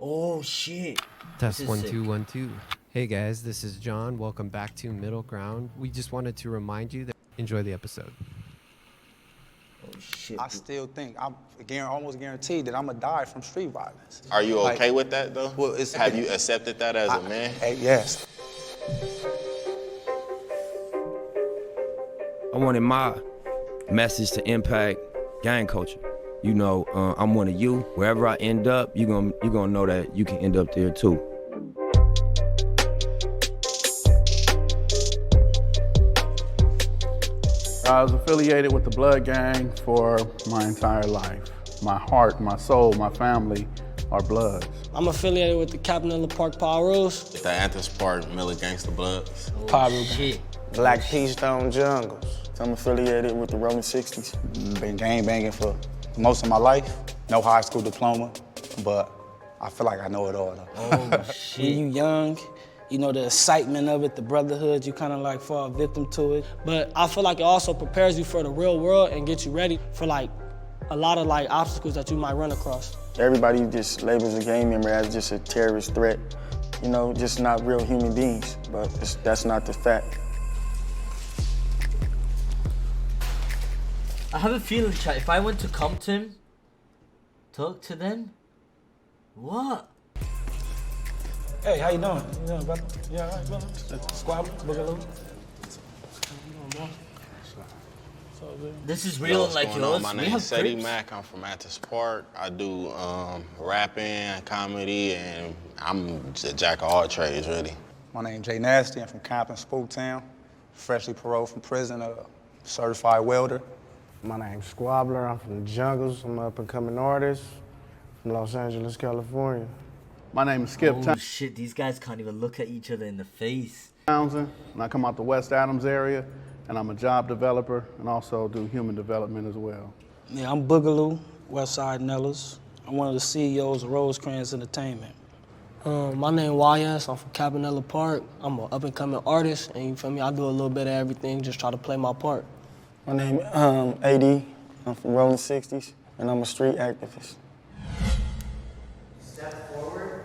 Oh, shit. Test 1 2 1 2. Hey guys, this is John. Welcome back to Middle Ground. We just wanted to remind you that enjoy the episode. Oh, shit. I still think, I'm almost guaranteed that I'm gonna die from street violence. Are you okay with that though? Well, Have you accepted that as a man? Yes. I wanted my message to impact gang culture. You know, I'm one of you. Wherever I end up, you're gonna know that you can end up there too. I was affiliated with the Blood Gang for my entire life. My heart, my soul, my family are Bloods. I'm affiliated with the Capinella Park Power Rules. The Anthony Park Miller Gangsta Bloods. Power Rule Gang. Black Keystone Jungles. I'm affiliated with the Rolling 60s. Been gang banging for most of my life. No high school diploma, but I feel like I know it all though. Oh, shit. When you young, you know, the excitement of it, the brotherhood, you kind of like fall victim to it. But I feel like it also prepares you for the real world and gets you ready for like a lot of like obstacles that you might run across. Everybody just labels a gang member as just a terrorist threat. You know, just not real human beings, but that's not the fact. I have a feeling, chat, if I went to Compton, talk to them, what? Hey, how you doing? You doing, brother? You all right, brother? Squabble, boogaloo. This is real and like yours. My We name have is Seti Crips. Mack. I'm from Anthony Park. I do rapping, comedy, and I'm just a jack of all trades, really. My name's Jay Nasty. I'm from Compton, Spooktown. Freshly paroled from prison, a certified welder. My name's Squabbler. I'm from the Jungles. I'm an up-and-coming artist from Los Angeles, California. My name is Skip Oh shit, these guys can't even look at each other in the face. Townsend, and I come out the West Adams area, and I'm a job developer and also do human development as well. Yeah, I'm Boogaloo, Westside Nellis. I'm one of the CEOs of Rosecrans Entertainment. My name YS, I'm from Capinella Park. I'm an up-and-coming artist, and you feel me, I do a little bit of everything, just try to play my part. My name AD. I'm from Rolling 60s, and I'm a street activist. Step forward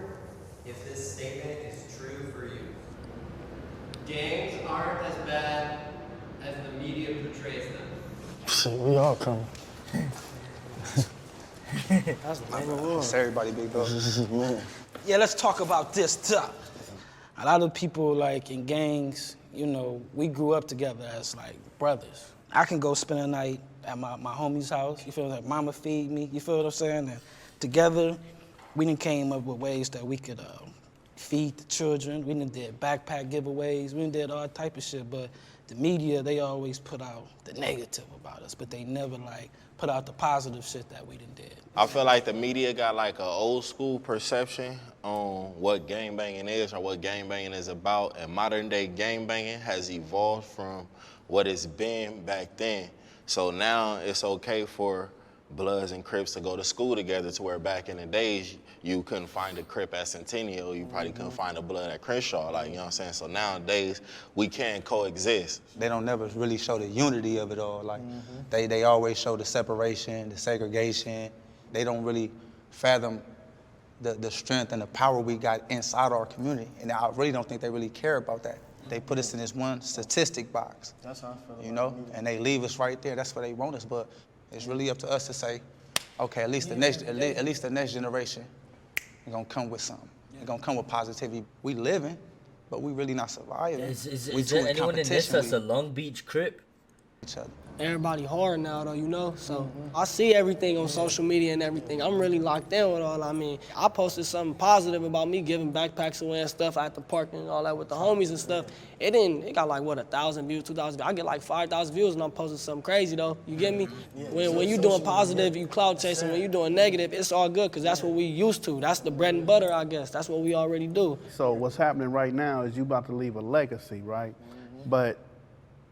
if this statement is true for you. Gangs aren't as bad as the media portrays them. Shit, we all coming. That's the number one. It's everybody, big dog. Yeah, let's talk about this stuff. A lot of people like in gangs, you know, we grew up together as like brothers. I can go spend a night at my homie's house, you feel like mama feed me, you feel what I'm saying? And together, we done came up with ways that we could feed the children. We done did backpack giveaways, we done did all type of shit, but the media, they always put out the negative about us, but they never like put out the positive shit that we done did. I feel like the media got like an old school perception on what gangbanging is or what gangbanging is about, and modern day gangbanging has evolved from what it's been back then. So now it's okay for Bloods and Crips to go to school together, to where back in the days you couldn't find a Crip at Centennial, you probably couldn't find a Blood at Crenshaw, like, you know what I'm saying? So nowadays we can coexist. They don't never really show the unity of it all. Like they always show the separation, the segregation. They don't really fathom the strength and the power we got inside our community. And I really don't think they really care about that. They put us in this one statistic box. That's how I feel. You know, and they leave us right there. That's where they want us. But it's really up to us to say, okay, at least the next generation is gonna come with something. They're gonna come with positivity. We living, but we really not surviving. Is there anyone in this that's a Long Beach Crip? Each other. Everybody hard now though, you know? So I see everything on social media and everything. I'm really locked in with all. I mean, I posted something positive about me giving backpacks away and stuff at the park and all that with the homies and stuff. It got like, what, 1,000 views, 2,000 views. I get like 5,000 views and I'm posting something crazy though. You get me? When you doing positive, you cloud chasing. When you doing negative, it's all good because that's what we used to. That's the bread and butter, I guess. That's what we already do. So what's happening right now is you about to leave a legacy, right? But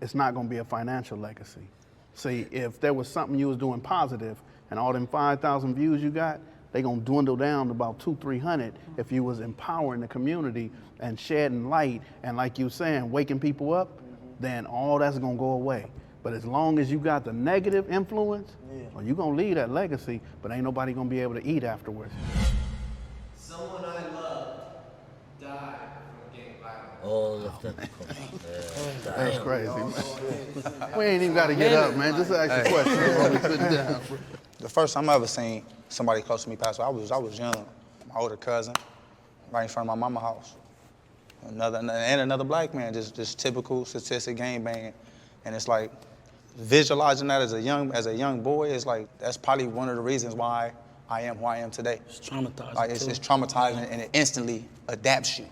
it's not gonna be a financial legacy. See, if there was something you was doing positive and all them 5,000 views you got, they gonna dwindle down to about 200-300 if you was empowering the community and shedding light and, like you saying, waking people up, then all that's gonna go away. But as long as you got the negative influence, well, you gonna leave that legacy, but ain't nobody gonna be able to eat afterwards. someone I loved died from gang violence. All of them. That's crazy, man. We ain't even got to get up, man. Just ask a question while we sitting down. The first time I ever seen somebody close to me pass away, I was young. My older cousin, right in front of my mama's house. Another black man, just typical statistic gang banging. And it's like, visualizing that as a young boy is like, that's probably one of the reasons why I am who I am today. It's traumatizing. Like it's traumatizing, and it instantly adapts you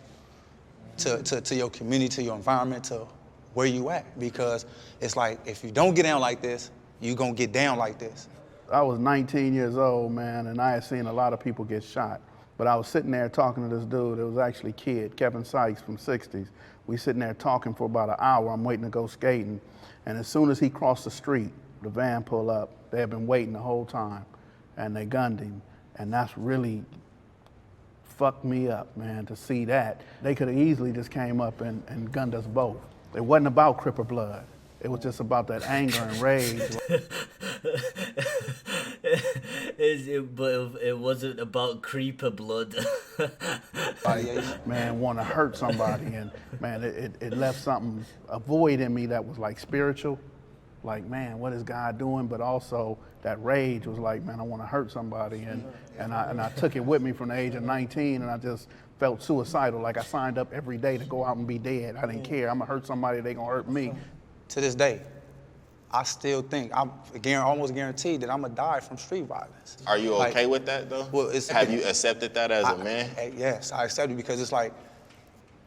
to your community, to your environment, to where you at. Because it's like, if you don't get down like this, you gonna get down like this. I was 19 years old, man, and I had seen a lot of people get shot. But I was sitting there talking to this dude. It was actually Kevin Sykes from 60s. We sitting there talking for about an hour. I'm waiting to go skating. And as soon as he crossed the street, the van pulled up. They had been waiting the whole time, and they gunned him. And that's really fucked me up, man, to see that. They could have easily just came up and gunned us both. It wasn't about Crip or Blood. It was just about that anger and rage. But it wasn't about creeper blood. Man, want to hurt somebody, and man, it left something, a void in me that was like spiritual. Like, man, what is God doing? But also that rage was like, man, I want to hurt somebody, and I took it with me from the age of 19, and I just felt suicidal. Like I signed up every day to go out and be dead. I didn't care. I'm gonna hurt somebody, they gonna hurt me. To this day, I still think, I'm almost guaranteed that I'm gonna die from street violence. Are you okay with that though? Well, have you accepted that as a man? Yes, I accept it, because it's like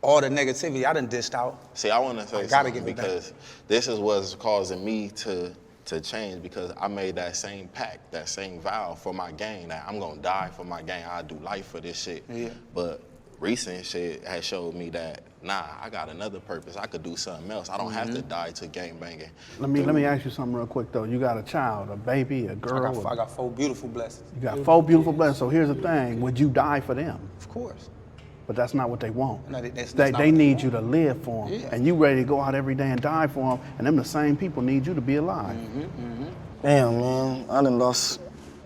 all the negativity I done dished out. See, I want to say something, because this is what's causing me to change, because I made that same pact, that same vow for my gang, that I'm gonna die for my gang. I do life for this shit. Yeah. But recent shit has showed me that, nah, I got another purpose. I could do something else. I don't have to die to gang banging. Let me ask you something real quick though. You got a child, a baby, a girl. I got 4 beautiful blessings. You got 4 beautiful blessings. So here's the thing: would you die for them? Of course. But that's not what they want. No, that's they need you to live for them, yeah. and you ready to go out every day and die for them. And them the same people need you to be alive. Damn, man, I done lost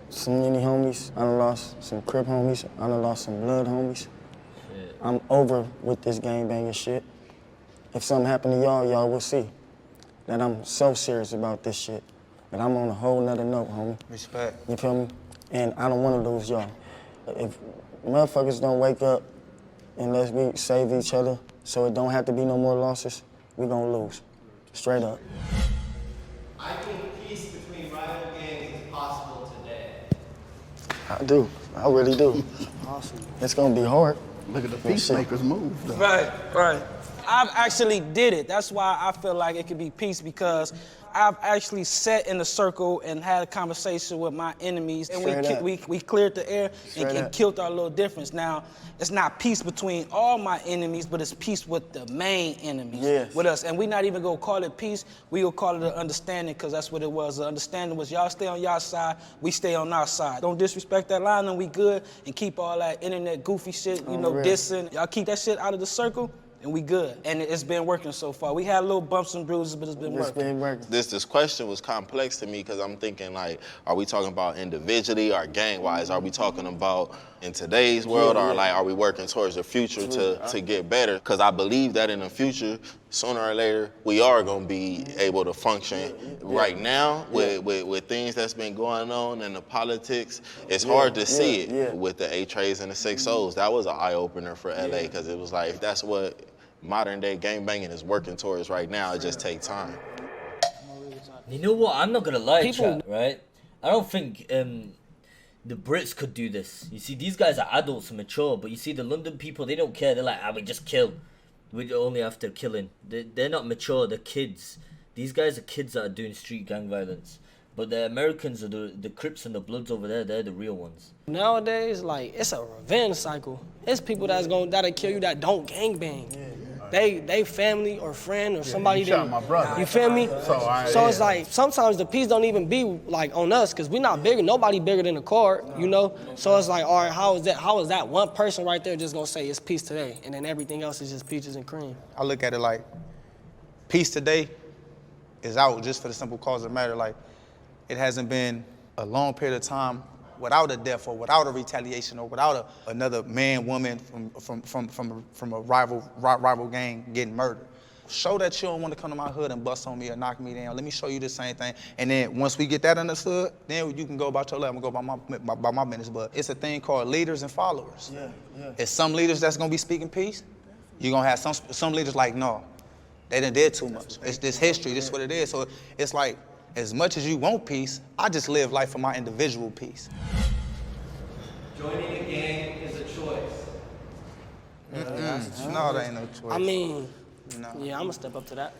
so many homies. I done lost some Crip homies. I done lost some Blood homies. I'm over with this gang banging shit. If something happened to y'all will see that I'm so serious about this shit. But I'm on a whole nother note, homie. Respect. You feel me? And I don't want to lose y'all. If motherfuckers don't wake up and let's save each other so it don't have to be no more losses, we gonna lose. Straight up. I think peace between rival gangs is possible today. I do. I really do. Awesome. It's gonna be hard. Look at the peacemakers move. Though. Right. I've actually did it. That's why I feel like it could be peace, because I've actually sat in a circle and had a conversation with my enemies, and we cleared the air and killed our little difference. Now, it's not peace between all my enemies, but it's peace with the main enemies, with us. And we not even gonna call it peace, we gonna call it an understanding, because that's what it was. The understanding was y'all stay on y'all side, we stay on our side. Don't disrespect that line, and we good, and keep all that internet goofy shit, dissing. Y'all keep that shit out of the circle, and we good. And it's been working so far. We had little bumps and bruises, but it's been working. This question was complex to me, because I'm thinking, like, are we talking about individually or gang-wise? Are we talking about in today's world, or like, are we working towards the future to get better? Because I believe that in the future, sooner or later, we are gonna be able to function. Right now, with things that's been going on in the politics, it's hard to see it with the 8-trays and the 6-0s. That was an eye-opener for LA, because it was like, if that's what modern day gangbanging is working towards right now, it just takes time. You know what? I'm not gonna lie, chat, right? I don't think the Brits could do this. You see, these guys are adults and mature, but you see, the London people, they don't care. They're like, we just kill. We only after killing. They're not mature. They're kids. These guys are kids that are doing street gang violence. But the Americans are the Crips and the Bloods over there. They're the real ones. Nowadays, like, it's a revenge cycle. It's people that'll kill you that don't gangbang. They family or friend or somebody. You shot my brother. You feel me? So it's like sometimes the peace don't even be like on us, because we're not bigger. Nobody bigger than the court, you know. So it's like, all right, how is that one person right there just gonna say it's peace today, and then everything else is just peaches and cream? I look at it like, peace today is out just for the simple cause of the matter. Like, it hasn't been a long period of time without a death or without a retaliation or without another man, woman from a rival gang getting murdered. Show that you don't want to come to my hood and bust on me or knock me down. Let me show you the same thing. And then once we get that understood, then you can go about your life. I'm gonna go by my business. But it's a thing called leaders and followers. It's some leaders that's gonna be speaking peace. You're gonna have some leaders like, no, they done did too much. It's this history, this is what it is. So it's like, as much as you want peace, I just live life for my individual peace. Joining a gang is a choice. No, that ain't no choice. I mean, No. yeah, I'm gonna step up to that.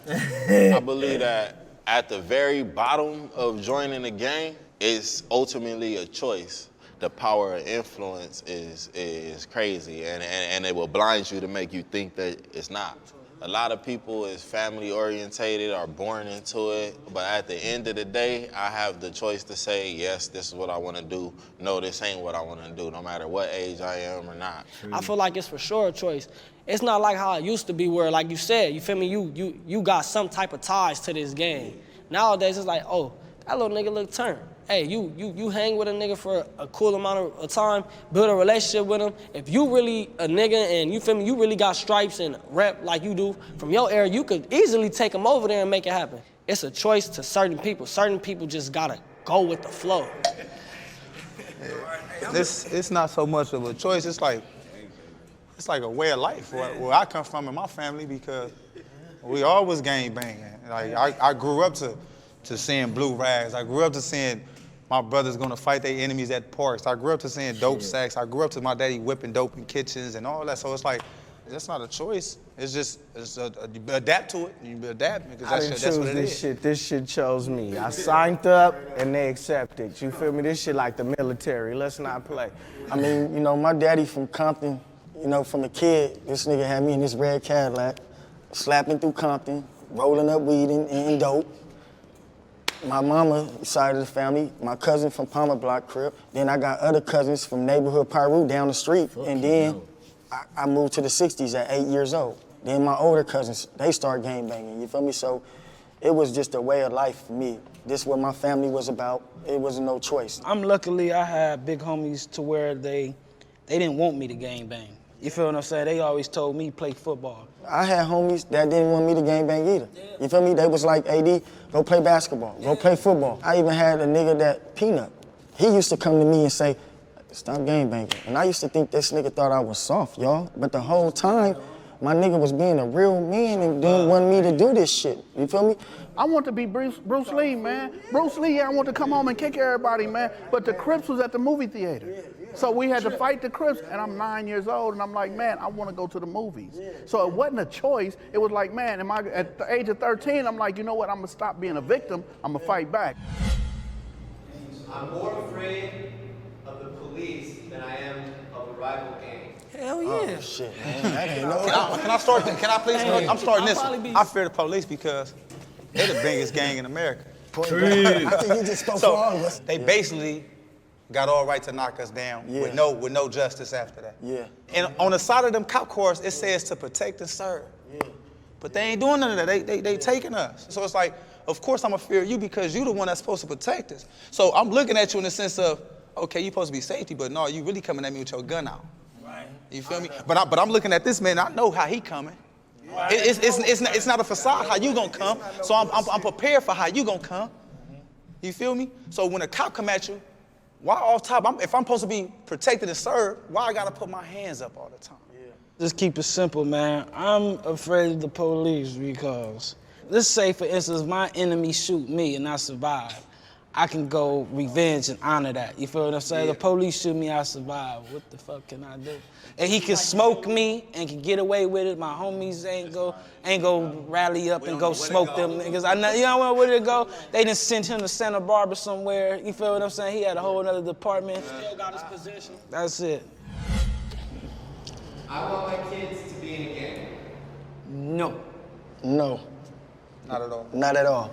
I believe that at the very bottom of joining a gang is ultimately a choice. The power of influence is crazy, and it will blind you to make you think that it's not. A lot of people is family orientated, are born into it, but at the end of the day, I have the choice to say, yes, this is what I want to do. No, this ain't what I want to do, no matter what age I am or not. I feel like it's for sure a choice. It's not like how it used to be where, like you said, you feel me, you got some type of ties to this game. Nowadays, it's like, oh, that little nigga look turned. Hey, you hang with a nigga for a cool amount of time, build a relationship with him. If you really a nigga and you feel me, you really got stripes and rep like you do from your era, you could easily take him over there and make it happen. It's a choice to certain people. Certain people just gotta go with the flow. It's not so much of a choice. It's like a way of life where I come from in my family, because we always gang banging. Like I grew up to seeing blue rags. I grew up to seeing my brothers gonna fight their enemies at parks. I grew up to seeing dope sacks. I grew up to my daddy whipping dope in kitchens and all that. So it's like, that's not a choice. It's just, you adapt to it. You adapt because that's what it is. This shit chose me. I signed up and they accepted. You feel me? This shit like the military. Let's not play. I mean, you know, my daddy from Compton, you know, from a kid, this nigga had me in this red Cadillac, slapping through Compton, rolling up weed and dope. My mama side of the family, my cousin from Palmer Block Crib. Then I got other cousins from neighborhood Pyru down the street. And then I moved to the 60s at 8 years old. Then my older cousins, they start gang banging, you feel me? So it was just a way of life for me. This is what my family was about. It was no choice. Luckily, I had big homies to where they didn't want me to gang bang. You feel what I'm saying? They always told me play football. I had homies that didn't want me to gang bang either. You feel me? They was like, AD, go play basketball, go play football. I even had a nigga that Peanut. He used to come to me and say, stop gang banging. And I used to think this nigga thought I was soft, y'all. But the whole time, my nigga was being a real man and didn't want me to do this shit. You feel me? I want to be Bruce Lee, man. Bruce Lee, I want to come home and kick everybody, man. But the Crips was at the movie theater. So we had to fight the Crips, and I'm 9 years old, and I'm like, man, I want to go to the movies. So it wasn't a choice. It was like, man, at the age of 13, I'm like, you know what, I'm going to stop being a victim. I'm going to fight back. I'm more afraid of the police than I am of a rival gang. Hell yeah. Oh, shit, man. That ain't no... Can I start? Can I please? Hey, I'm starting this. I'll probably be- I fear the police because they're the biggest gang in America. I think he just spoke for all of us. They basically got all right to knock us down with no justice after that. Yeah. And on the side of them cop cars, it says to protect and serve. Yeah. But they ain't doing none of that. They taking us. So it's like, of course I'm gonna fear you because you the one that's supposed to protect us. So I'm looking at you in the sense of, okay, you supposed to be safety, but no, you really coming at me with your gun out. Right. You feel me? But I'm looking at this man. I know how he coming. Right. It's not a facade how you gonna come. So I'm prepared for how you gonna come. You feel me? So when a cop come at you, why off top? If I'm supposed to be protected and served, why I gotta put my hands up all the time? Just keep it simple, man. I'm afraid of the police because, let's say, for instance, my enemy shoot me and I survive. I can go revenge and honor that. You feel what I'm saying? Yeah. The police shoot me, I survive. What the fuck can I do? And he can smoke me and can get away with it. My homies ain't go rally up and go smoke them niggas. You know where to go? They done sent him to Santa Barbara somewhere. You feel what I'm saying? He had a whole other department. Still got his position. That's it. I want my kids to be in a gang. No. No. Not at all. Not at all.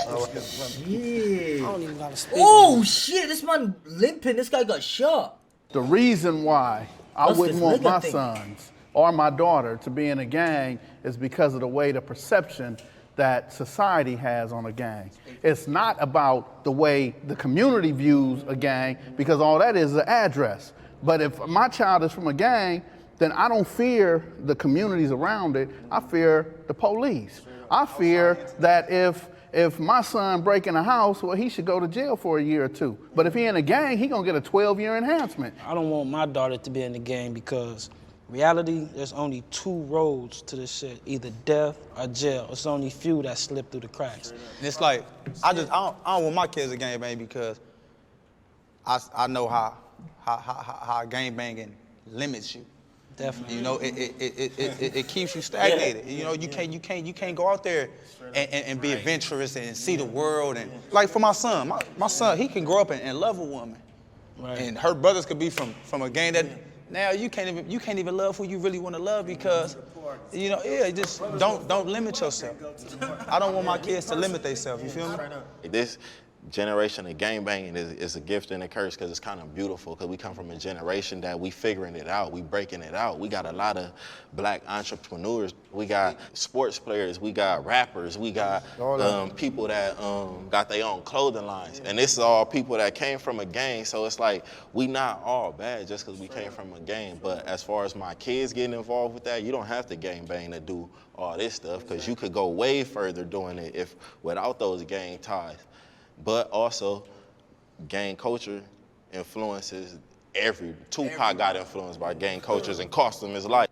Shit. I don't even gotta speak. Oh shit, this man limping, this guy got shot. The reason why I What's wouldn't this want nigga my thing? sons or my daughter to be in a gang is because of the way the perception that society has on a gang. It's not about the way the community views a gang, because all that is an address. But if my child is from a gang, then I don't fear the communities around it. I fear the police. I fear that if my son break in a house, well, he should go to jail for a year or two. But if he in a gang, he gonna get a 12-year enhancement. I don't want my daughter to be in the gang because reality, there's only 2 roads to this shit, either death or jail. It's only few that slip through the cracks. And it's like, I don't want my kids to gangbang because I know how gangbanging limits you. Definitely. You know, it keeps you stagnated. You know, you can't go out there and be adventurous and see the world. And like for my son, my son, he can grow up and love a woman. Right. And her brothers could be from a gang that now you can't even love who you really want to love because, you know, just don't limit yourself. I don't want my kids to limit themselves. You feel me? This generation of gangbanging is a gift and a curse because it's kind of beautiful because we come from a generation that we figuring it out, we breaking it out. We got a lot of black entrepreneurs. We got sports players, we got rappers, we got people that got their own clothing lines. And this is all people that came from a gang, so it's like we not all bad just because we came from a gang. But as far as my kids getting involved with that, you don't have to gangbang to do all this stuff because you could go way further doing it if without those gang ties. But also, gang culture influences Tupac got influenced by gang cultures and cost him his life.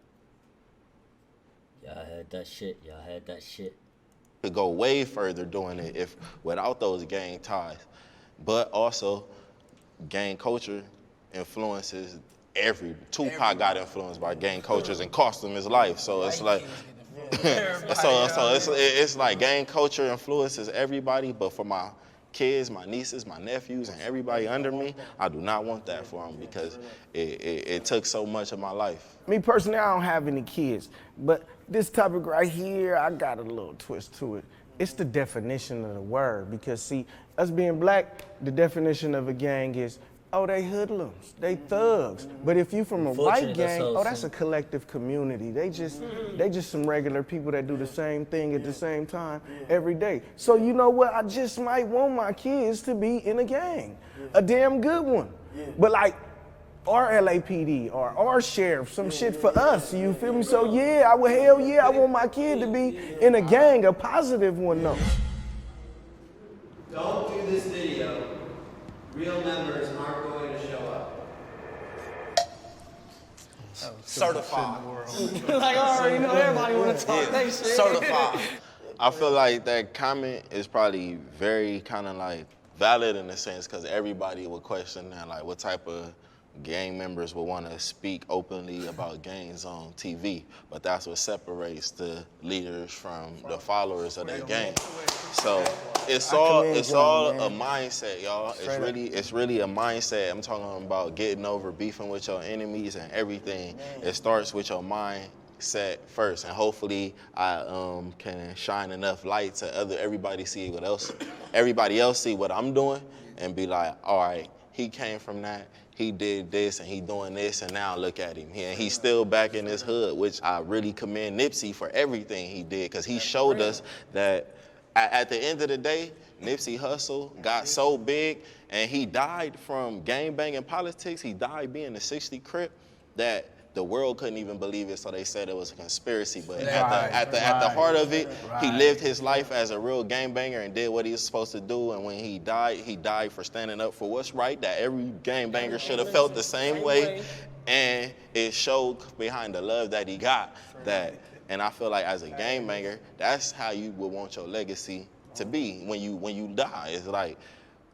Y'all had that shit. Y'all had that shit. Could go way further doing it if without those gang ties. But also, gang culture influences Tupac got influenced by gang cultures and cost him his life. So it's like, it's like gang culture influences everybody, but for my kids, my nieces, my nephews, and everybody under me, I do not want that for them because it took so much of my life. Me personally, I don't have any kids, but this topic right here, I got a little twist to it. It's the definition of the word because see, us being black, the definition of a gang is, oh, they hoodlums, they thugs. But if you from a white gang, oh, that's a collective community. They just some regular people that do the same thing at the same time every day. So you know what? I just might want my kids to be in a gang, a damn good one. But like our LAPD or our sheriff, some shit for us, you feel me? So yeah, I want my kid to be in a gang, a positive one though. Don't do this video. Real members aren't going to show up. Certified. Like, I already know everybody want to talk they shit. Certified. I feel like that comment is probably very kind of like valid in a sense because everybody would question that, like what type of gang members would want to speak openly about gangs on TV, but that's what separates the leaders from the followers of that gang. So it's all a mindset, y'all. It's really a mindset. I'm talking about getting over beefing with your enemies and everything. It starts with your mindset first, and hopefully I can shine enough light to everybody see everybody else see what I'm doing and be like, all right, he came from that. He did this and he doing this and now look at him. He's still back in his hood, which I really commend Nipsey for everything he did because he showed us that at the end of the day, Nipsey Hussle got so big and he died from gangbanging politics. He died being a 60 Crip that the world couldn't even believe it, so they said it was a conspiracy. But at the heart of it, he lived his life as a real gangbanger and did what he was supposed to do. And when he died for standing up for what's right, that every gangbanger should have felt the same way. And it showed behind the love that he got that. And I feel like as a gangbanger, that's how you would want your legacy to be when you die. It's like,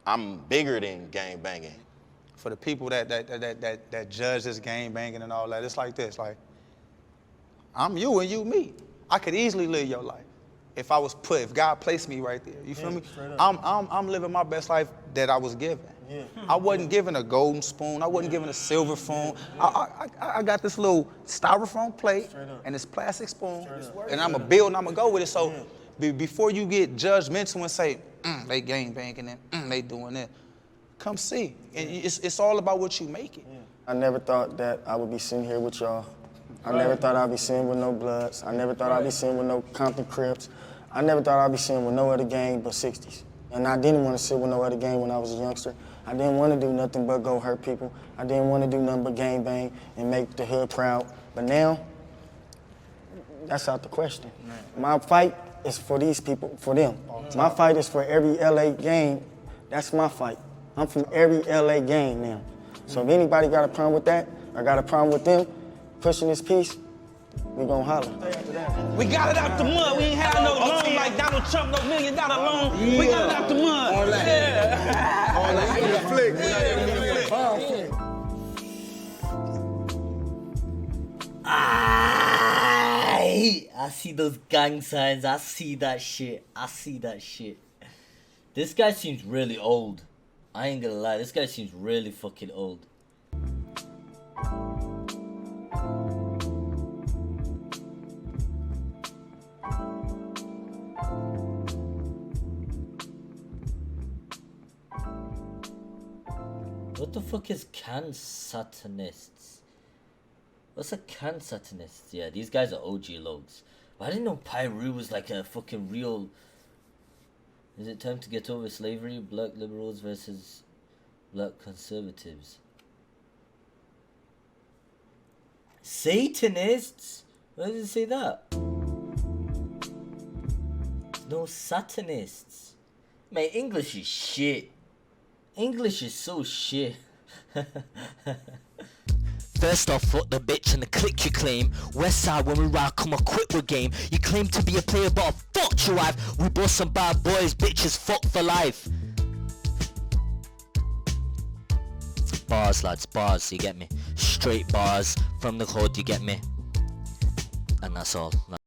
I'm bigger than gangbanging. For the people that judge this game banging and all that, it's like this, like, I'm you and you me. I could easily live your life if God placed me right there. You feel me? I'm living my best life that I was given. Yeah. I wasn't given a golden spoon. I wasn't given a silver spoon. I got this little styrofoam plate and this plastic spoon, and I'm gonna build and I'm gonna go with it. So before you get judgmental and say, they gang banging and they doing it, come see. And it's all about what you make it. I never thought that I would be sitting here with y'all. I never thought I'd be sitting with no Bloods. I never thought I'd be sitting with no Compton Crips. I never thought I'd be sitting with no other gang but 60s. And I didn't want to sit with no other gang when I was a youngster. I didn't want to do nothing but go hurt people. I didn't want to do nothing but gang bang and make the hood proud. But now, that's out the question. My fight is for these people, for them. My fight is for every LA gang. That's my fight. I'm from every LA gang now. So if anybody got a problem with that, or got a problem with them pushing this piece, we gonna holler. We got it out the mud. We ain't had no loan like Donald Trump, no $1 million loan. We got it out the mud. All that. Yeah. All that. Give me the flick. I see those gang signs. I see that shit. This guy seems really old. I ain't gonna lie. This guy seems really fucking old. What the fuck is can satanists? What's a can satanist? Yeah, these guys are OG logs. But I didn't know Pyru was like a fucking real... Is it time to get over slavery? Black liberals versus black conservatives. Satanists? Why does it say that? No satanists. Man, English is shit. English is so shit. First off, fuck the bitch and the click you claim. Westside when we ride, come equipped with game. You claim to be a player, but I fucked your wife. We bust some bad boys, bitches, fuck for life. Bars, lads, bars, you get me? Straight bars from the hood, you get me? And that's all.